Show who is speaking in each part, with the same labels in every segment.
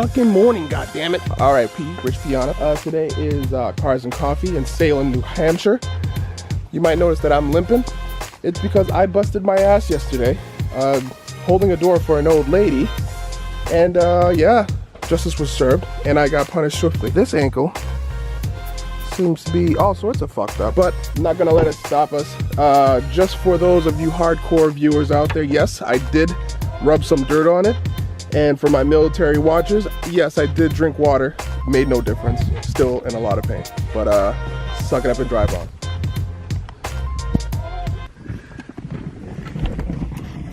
Speaker 1: fucking morning, goddammit. R.I.P. Rich Piana. Today is Cars and Coffee in Salem, New Hampshire. You might notice that I'm limping. It's because I busted my ass yesterday, holding a door for an old lady. And yeah, justice was served, and I got punished swiftly. This ankle seems to be all sorts of fucked up, but I'm not gonna let it stop us. Just for those of you hardcore viewers out there, yes, I did rub some dirt on it. And for my military watchers, yes, I did drink water. Made no difference. Still in a lot of pain. But suck it up and drive on.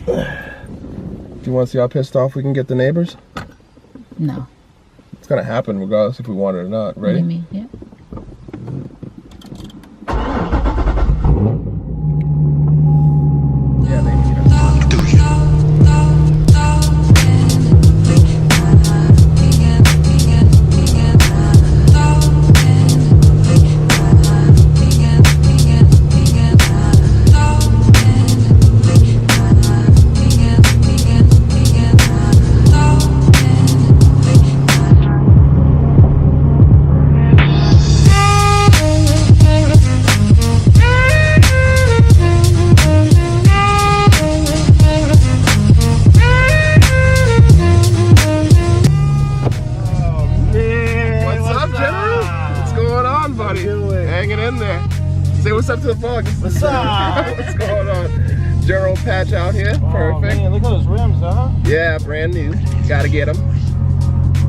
Speaker 1: Do you want to see how pissed off we can get the neighbors?
Speaker 2: No.
Speaker 1: It's gonna happen regardless if we want it or not. Ready?
Speaker 2: What do you mean? Yeah. Say what's up to the vlog.
Speaker 3: What's up?
Speaker 1: What's going on? Gerald patch out here.
Speaker 3: Oh,
Speaker 1: perfect.
Speaker 3: Man, look at those rims, huh?
Speaker 1: Yeah, brand new. Gotta get them.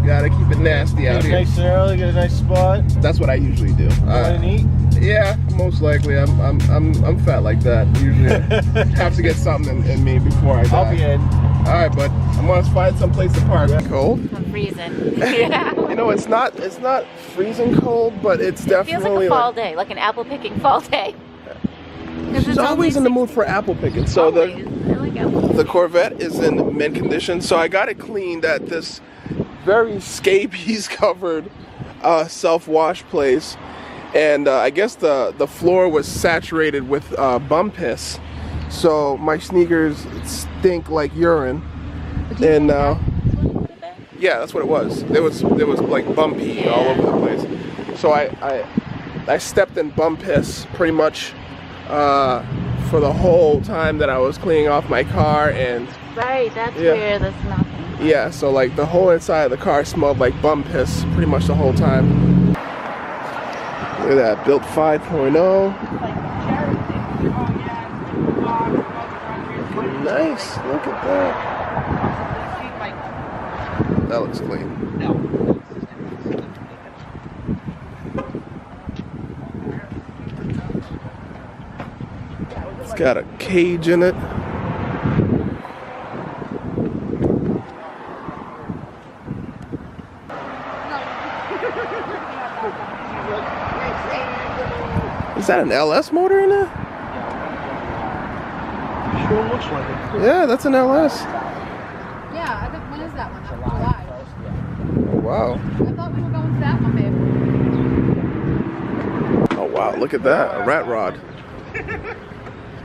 Speaker 1: Gotta keep it nasty out here.
Speaker 3: Nice and early, get a nice spot.
Speaker 1: That's what I usually do.
Speaker 3: And eat?
Speaker 1: Yeah, most likely. I'm fat like that. Usually have to get something in me before I die.
Speaker 3: I'll be in.
Speaker 1: All right, bud. I'm gonna find some place to park. Cold?
Speaker 2: I'm freezing. Yeah.
Speaker 1: You know, it's not freezing cold, but it's definitely
Speaker 2: feels like a fall day, like an apple picking fall day.
Speaker 1: She's always in the mood for apple picking. So the Corvette is in mint condition. So I got it cleaned at this very scabies covered self-wash place, and I guess the floor was saturated with bum piss. So my sneakers stink like urine, and yeah, that's what it was. There was like bum pee all over the place. So I stepped in bum piss pretty much for the whole time that I was cleaning off my car, and
Speaker 2: right, that's where the smell.
Speaker 1: Yeah, so like the whole inside of the car smelled like bum piss pretty much the whole time. Look at that, built 5.0. Nice, look at that. That looks clean. It's got a cage in it. Is that an LS motor in there?
Speaker 3: Sure looks like it.
Speaker 1: Yeah, that's an LS.
Speaker 4: Yeah, I think, when is that one? That's July.
Speaker 1: Oh, wow.
Speaker 4: I thought we were going to that one, babe.
Speaker 1: Oh, wow, look at that. A rat rod.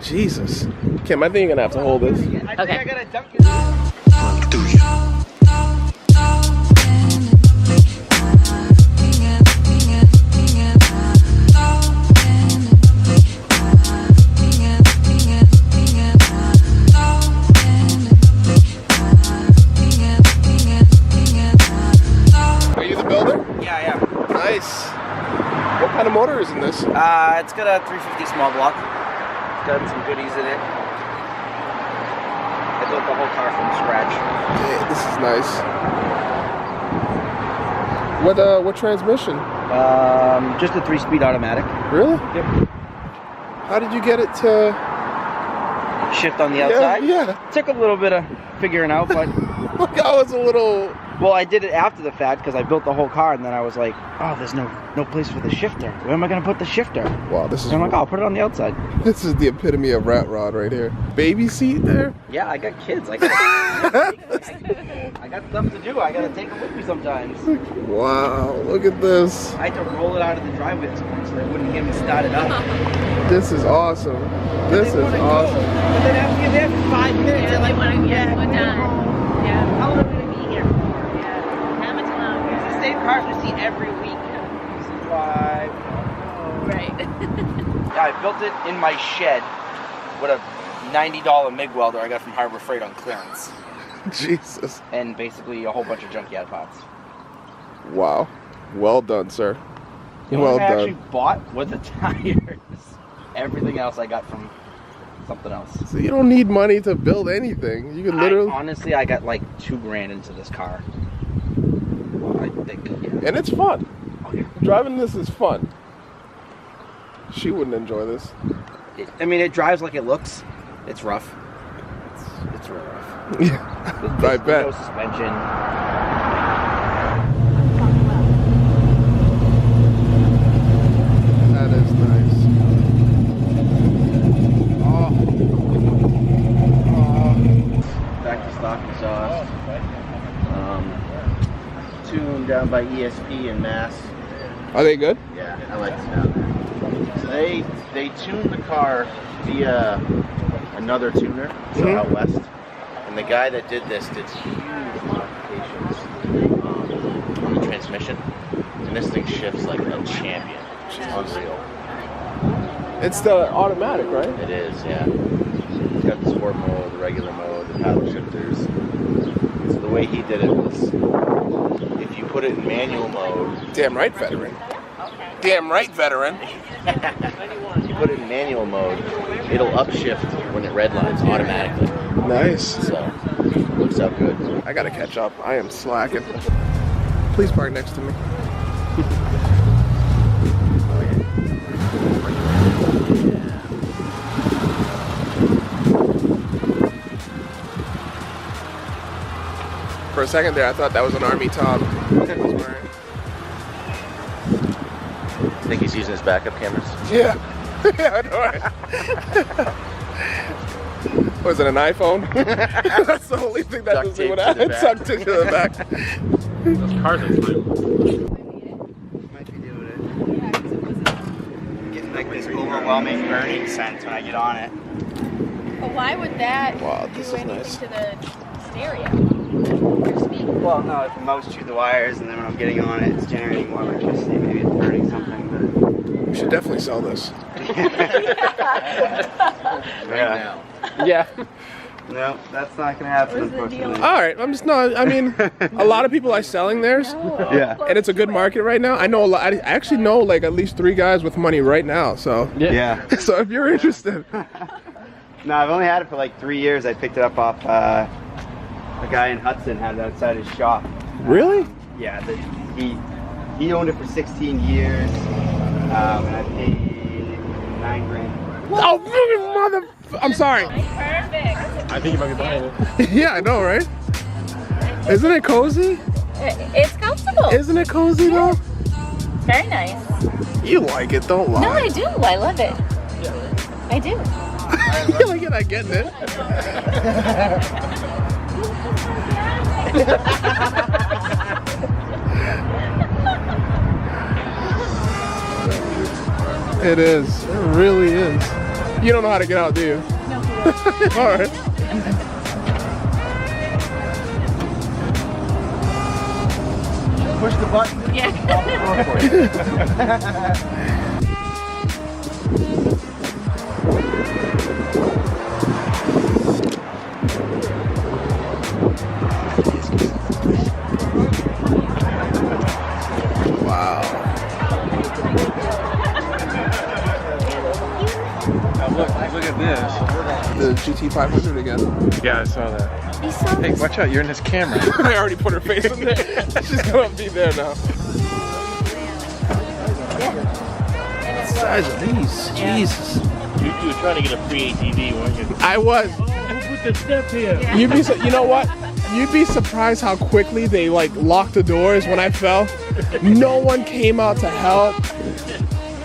Speaker 1: Jesus. Kim, I think you're going to have to hold this.
Speaker 2: Okay.
Speaker 3: I gotta dunk it.
Speaker 1: What kind of motor is in this?
Speaker 5: It's got a 350 small block. Got some goodies in it. I built the whole car from scratch.
Speaker 1: Yeah, this is nice. What transmission?
Speaker 5: Just a 3-speed automatic.
Speaker 1: Really?
Speaker 5: Yep.
Speaker 1: How did you get it to
Speaker 5: shift on the outside?
Speaker 1: Yeah.
Speaker 5: Took a little bit of figuring out, but
Speaker 1: look, I was a little.
Speaker 5: Well, I did it after the fact because I built the whole car, and then I was like, oh, there's no place for the shifter. Where am I gonna put the shifter?
Speaker 1: Wow, this is.
Speaker 5: And I'm like, oh, I'll put it on the outside.
Speaker 1: This is the epitome of rat rod right here. Baby seat there.
Speaker 5: Yeah, I got kids. I got stuff to do. I gotta take them with me sometimes.
Speaker 1: Wow, look at this.
Speaker 5: I had to roll it out of the driveway this morning so they wouldn't get me started up.
Speaker 1: This is awesome. This is awesome.
Speaker 5: But then after you're there for 5 minutes,
Speaker 2: Yeah, like when I get one done. Yeah.
Speaker 5: How long are we gonna be here for?
Speaker 2: Yeah. How much
Speaker 5: cars I see every week. This is why.
Speaker 2: Right.
Speaker 5: Yeah, I built it in my shed with a $90 MIG welder I got from Harbor Freight on clearance.
Speaker 1: Jesus.
Speaker 5: And basically a whole bunch of junkyard parts.
Speaker 1: Wow. Well done, sir.
Speaker 5: The
Speaker 1: Well
Speaker 5: only thing I
Speaker 1: done.
Speaker 5: actually bought was the tires. Everything else I got from something else.
Speaker 1: So you don't need money to build anything. You can literally.
Speaker 5: Honestly, I got like $2,000 into this car. I think. Yeah.
Speaker 1: And it's fun.
Speaker 5: Oh, yeah.
Speaker 1: Driving this is fun. She wouldn't enjoy this.
Speaker 5: I mean, it drives like it looks. It's rough. It's real rough.
Speaker 1: Yeah, I
Speaker 5: There's
Speaker 1: bet.
Speaker 5: no suspension.
Speaker 1: That is nice.
Speaker 3: Back to stock exhaust. Tuned down by ESP in Mass.
Speaker 1: Are they good?
Speaker 3: Yeah, I like this down there. So they tuned the car via another tuner out west, and the guy that did this did huge modifications on the transmission, and this thing shifts like a champion. It's unreal.
Speaker 1: It's the automatic, right?
Speaker 3: It is, yeah. It's got the sport mode, the regular mode, the paddle shifters. So the way he did it was, if you put it in manual mode,
Speaker 1: Damn right, veteran. Damn right, veteran.
Speaker 3: if you put it in manual mode, it'll upshift when it redlines automatically.
Speaker 1: Nice.
Speaker 3: So, looks out good.
Speaker 1: I gotta catch up. I am slacking. Please park next to me. For a second there, I thought that was an Army Tom.
Speaker 3: I think he's using his backup cameras.
Speaker 1: Yeah. Yeah, I know, right? Was it an iPhone? That's the only thing that
Speaker 3: Duct
Speaker 1: doesn't
Speaker 3: tape
Speaker 1: what
Speaker 3: to
Speaker 1: I
Speaker 3: the back.
Speaker 1: tucked into the back.
Speaker 6: Those cars are fine.
Speaker 5: Might be doing it. Getting like this overwhelming burning sense when I get on it.
Speaker 4: But why would that
Speaker 1: Wow,
Speaker 4: do
Speaker 1: this is
Speaker 4: anything
Speaker 1: nice.
Speaker 4: to the stereo? Your speaker?
Speaker 5: Well, no, it mouse through the wires, and then when I'm getting on it, it's generating more electricity. Maybe it's burning something.
Speaker 1: We should definitely sell this.
Speaker 5: Yeah.
Speaker 1: Yeah.
Speaker 5: No, that's not gonna happen, unfortunately.
Speaker 1: All right. I'm just not. I mean, a lot of people are selling theirs,
Speaker 5: Yeah.
Speaker 1: and it's a good market right now. I know a lot. I actually know like at least 3 guys with money right now. So,
Speaker 5: Yeah.
Speaker 1: so if you're interested,
Speaker 5: No, I've only had it for like 3 years. I picked it up off a guy in Hudson, had it outside his shop.
Speaker 1: really?
Speaker 5: Yeah, he owned it for 16 years, and I paid $9,000.
Speaker 1: Oh, mother! I'm sorry.
Speaker 2: Perfect.
Speaker 6: I think you might be buying it.
Speaker 1: Yeah, I know, right? Isn't it cozy?
Speaker 2: It's comfortable.
Speaker 1: Isn't it cozy though?
Speaker 2: Very nice.
Speaker 1: You like it? Don't lie.
Speaker 2: No, I do. I love it. I do.
Speaker 1: You like it? I get it. It is. It really is. You don't know how to get out, do you?
Speaker 2: No.
Speaker 1: All right.
Speaker 3: Push the button.
Speaker 2: Yeah.
Speaker 1: Wow.
Speaker 6: Now look at this.
Speaker 1: The GT500 again.
Speaker 6: Yeah, I saw that.
Speaker 2: You saw
Speaker 6: Hey, watch out, you're in this camera.
Speaker 1: I already put her face in there. She's gonna be there now. Size of these, Jesus.
Speaker 6: You were trying to get a free ATV, weren't you?
Speaker 1: I was.
Speaker 6: Who put the step here?
Speaker 1: You'd be, you know what? You'd be surprised how quickly they like locked the doors when I fell. No one came out to help.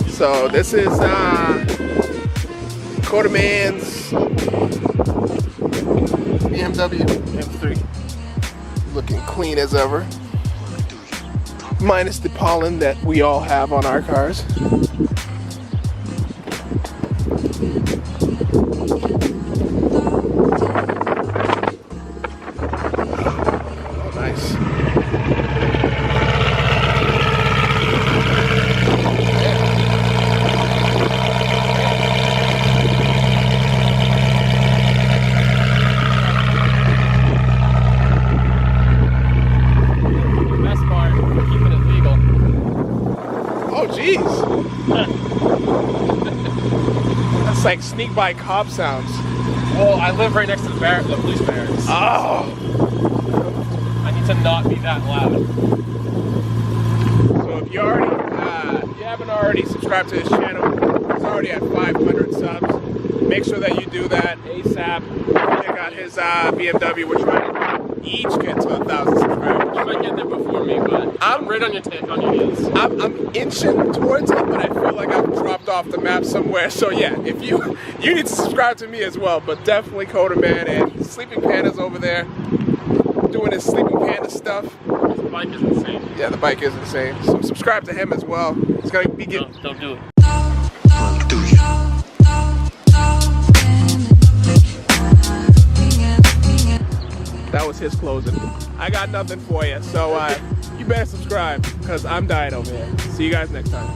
Speaker 1: So this is CoderMan's BMW M3. Looking clean as ever. Minus the pollen that we all have on our cars. Oh, nice. Jeez. That's like sneak by cop sounds.
Speaker 7: Well, I live right next to the police barracks.
Speaker 1: Oh.
Speaker 7: I need to not be that loud.
Speaker 1: So if you haven't already subscribed to his channel, he's already at 500 subs. Make sure that you do that ASAP. Check out his BMW. We're trying to each get to 1,000 subscribers.
Speaker 7: You might get there before me, but I'm right on your heels.
Speaker 1: I'm inching towards it, but I feel like I've dropped off the map somewhere. So yeah, if you need to subscribe to me as well, but definitely CoderMan and Sleeping Panda's over there doing his Sleeping Panda stuff.
Speaker 7: The bike is insane.
Speaker 1: Yeah, the bike is insane. So subscribe to him as well. It's gonna be good.
Speaker 7: Don't do it.
Speaker 1: That was his closing. I got nothing for you, so you better subscribe because I'm dying over here. See you guys next time.